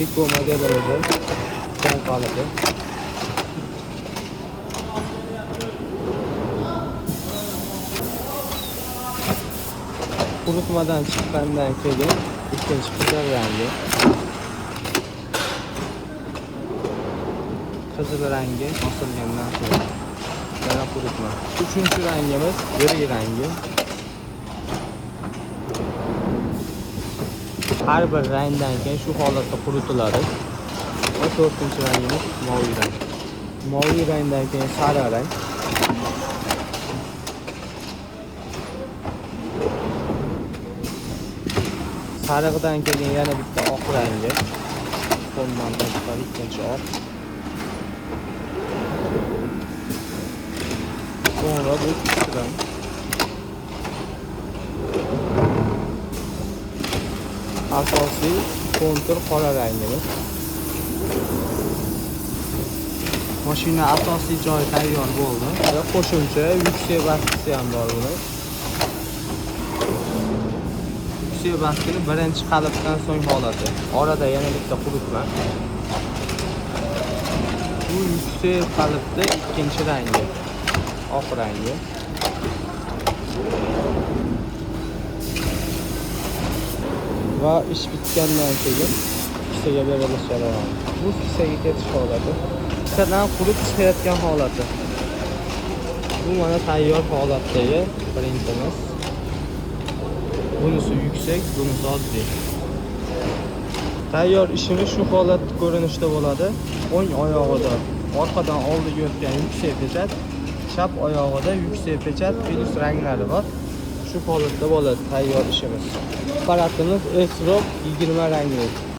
Rico modelimizin son qolibi. Quritmadan chiqqandan keyin ikkinchi qizil rangi. Qizil rangi osilgandan keyin yana quritma. Uchinchi rangimiz gri rangi. Har bir rangdan keyin shu holatda quritiladi. Va to'rtinchi rangimiz moviy rang. Moviy rangdan keyin sariq rang. Sariqdan keyin yana bitta oq rangi. Fondan tashqari ikkinchi oq. Sonra bu ikkinchi rang. Asosiy kontur qora rangimiz. Mashina asosiy joyi tayyor bo'ldi. Va qo'shimcha yuksak bastisi ham bor buni. Yuksak bastini birinchi qalbdan so'ng holati. Orada yana bitta quritma. Bu yuksak qalbda ikkinchi rangi. Oq rangi. Va ish bitgandan keyin kissaga berilish jarayoni. Bu kissaga ketish holati. Kissadan qurib chiqayotgan holati. Bu mana tayyor holatdagi printimiz. Bunisi yuksak, bunisi oddiy. Tayyor ishimiz shu holatda ko'rinishda bo'ladi. O'ng oyog'ida orqadan oldiga o'tgan yuksak pechat, chap oyog'ida yuksak pechat plus ranglari bor. Shu holatda bo'ladi tayyor ishimiz. Apparatimiz S-Rock 20 rangli.